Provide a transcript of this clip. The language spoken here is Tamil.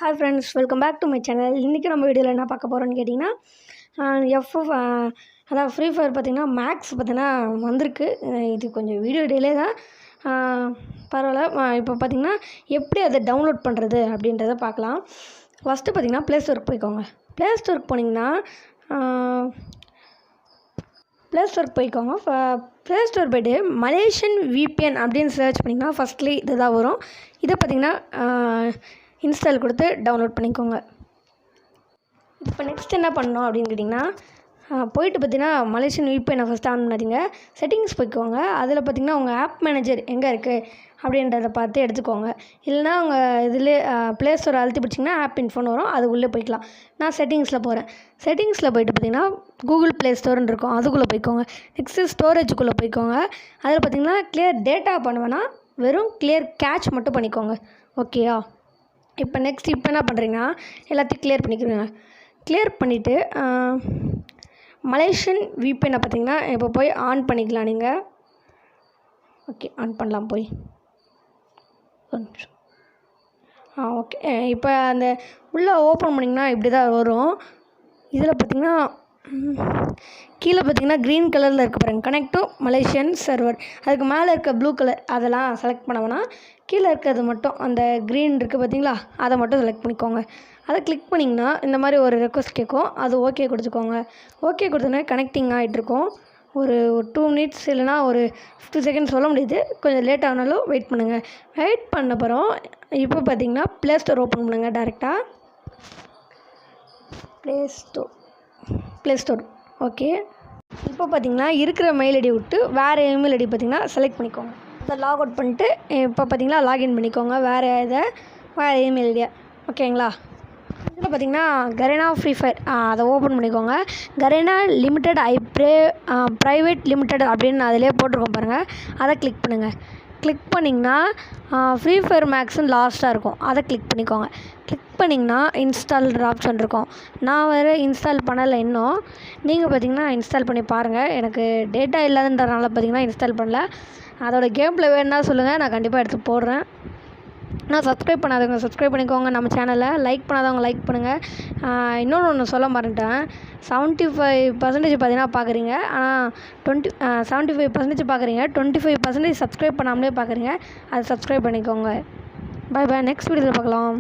Hi friends, welcome back to my channel. இன்றைக்கி நம்ம வீடியோவில் என்ன பார்க்க போகிறோன்னு கேட்டிங்கன்னா எஃப்எஃப் அதாவது ஃப்ரீ ஃபயர் பார்த்திங்கன்னா மேக்ஸ் பார்த்திங்கன்னா வந்திருக்கு. இது கொஞ்சம் வீடியோ டிலே தான், பரவாயில்ல. இப்போ பார்த்திங்கன்னா எப்படி அதை டவுன்லோட் பண்ணுறது அப்படின்றத பார்க்கலாம். ஃபஸ்ட்டு பார்த்திங்கன்னா ப்ளே ஸ்டோருக்கு போய்க்கோங்க. ப்ளே ஸ்டோருக்கு போனீங்கன்னா ப்ளே ஸ்டோர் போய்ட்டு மலேசியன் விபிஎன் அப்படின்னு சர்ச் பண்ணிங்கன்னா ஃபஸ்ட்லி இது தான் வரும். இதை பார்த்திங்கன்னா இன்ஸ்டால் கொடுத்து டவுன்லோட் பண்ணிக்கோங்க. இப்போ நெக்ஸ்ட் என்ன பண்ணணும் அப்படின்னு கேட்டிங்கன்னா போய்ட்டு பார்த்திங்கன்னா மலேசியன் விபிஎனை ஃபஸ்ட்டு ஆன் பண்ணாதீங்க. செட்டிங்ஸ் போய்க்கோங்க. அதில் பார்த்திங்கன்னா உங்கள் ஆப் மேனேஜர் எங்கே இருக்குது அப்படின்றத பார்த்து எடுத்துக்கோங்க. இல்லைனா உங்கள் இதில் ப்ளே ஸ்டோர் அழுத்தி பிடிச்சிங்கன்னா ஆப் இன்ஃபோன் வரும், அது உள்ளே போய்க்கலாம். நான் செட்டிங்ஸில் போகிறேன். செட்டிங்ஸில் போய்ட்டு பார்த்திங்கன்னா கூகுள் ப்ளே ஸ்டோர்னு இருக்கும், அதுக்குள்ளே போய்க்கோங்க. நெக்ஸ்ட்டு ஸ்டோரேஜுக்குள்ளே போய்க்கோங்க. அதில் பார்த்திங்கன்னா கிளியர் டேட்டா பண்ணுவேன்னா வெறும் கிளியர் கேட்ச் மட்டும் பண்ணிக்கோங்க. ஓகேயா? இப்போ என்ன பண்ணுறீங்கன்னா எல்லாத்தையும் கிளியர் பண்ணிக்கிறீங்க. கிளியர் பண்ணிவிட்டு மலேசியன் விபிஎனை பார்த்திங்கன்னா இப்போ போய் ஆன் பண்ணிக்கலாம் நீங்கள். ஓகே, ஆன் பண்ணலாம் போய். ஓகே, இப்போ அந்த உள்ளே ஓப்பன் பண்ணிங்கன்னா இப்படி தான் வரும். இதில் பார்த்திங்கன்னா கீழே பார்த்திங்கன்னா க்ரீன் கலரில் இருக்க பாருங்கள், கனெக்ட் டு மலேசியன் சர்வர். அதுக்கு மேலே இருக்க ப்ளூ கலர் அதெல்லாம் செலக்ட் பண்ண வேணாம். கீழே இருக்கிறது மட்டும் அந்த க்ரீன் இருக்குது பார்த்திங்களா, அதை மட்டும் செலக்ட் பண்ணிக்கோங்க. அதை கிளிக் பண்ணிங்கன்னா இந்த மாதிரி ஒரு ரெக்வஸ்ட் கேட்கும், அது ஓகே கொடுத்துக்கோங்க. ஓகே கொடுத்தோன்னே கனெக்டிங் ஆகிட்ருக்கோம். ஒரு 2 மினிட்ஸ் இல்லைனா ஒரு 50 செகண்ட்ஸ் சொல்ல முடியுது. கொஞ்சம் லேட் ஆனாலும் வெயிட் பண்ணுங்கள். வெயிட் பண்ண அப்புறம் இப்போ பார்த்திங்கன்னா ப்ளே ஸ்டோர் ஓப்பன் பண்ணுங்கள். டேரெக்டாக ப்ளே ஸ்டோர் ஓகே. இப்போ பார்த்திங்கன்னா இருக்கிற மெயில் ஐடி விட்டு வேறு இமெயில் ஐடி பார்த்திங்கன்னா செலக்ட் பண்ணிக்கோங்க. அதை லாக் அவுட் பண்ணிட்டு இப்போ பார்த்திங்கன்னா லாகின் பண்ணிக்கோங்க வேறு இமெயில் ஐடியா. ஓகேங்களா? இதில் பார்த்திங்கன்னா கரேனா ஃப்ரீ ஃபயர் அதை ஓப்பன் பண்ணிக்கோங்க. கரேனா லிமிடெட் ப்ரைவேட் லிமிடெட் அப்படின்னு அதிலே போட்டிருக்கோம் பாருங்கள், அதை கிளிக் பண்ணுங்கள். கிளிக் பண்ணிங்கன்னா ஃப்ரீ ஃபயர் மேக்ஸ்ன்னு லாஸ்ட்டாக இருக்கும், அதை கிளிக் பண்ணிக்கோங்க. கிளிக் பண்ணிங்கன்னா இன்ஸ்டால் ஆப்ஷன் இருக்கும். நான் வேறு இன்ஸ்டால் பண்ணலை இன்னும். நீங்கள் பார்த்திங்கன்னா இன்ஸ்டால் பண்ணி பாருங்கள். எனக்கு டேட்டா இல்லாதன்றனால பார்த்திங்கன்னா இன்ஸ்டால் பண்ணல. அதோடய கேம் ப்ளே வேணுன்னா சொல்லுங்கள், நான் கண்டிப்பாக எடுத்து போடுறேன். நான் சப்ஸ்கிரைப் பண்ணாதவங்க சப்ஸ்கிரைப் பண்ணிக்கோங்க நம்ம சேனலை. லைக் பண்ணாதவங்க லைக் பண்ணுங்கள். இன்னொன்று சொல்ல மறந்துட்டேன். 75% பார்த்தீங்கன்னா பார்க்குறீங்க, ஆனால் 75% பார்க்குறீங்க, 25% சப்ஸ்கிரைப் பண்ணாமலே பார்க்குறீங்க. அதை சப்ஸ்கிரைப் பண்ணிக்கோங்க. பாய் பாய், நெக்ஸ்ட் வீடியோவில் பார்க்கலாம்.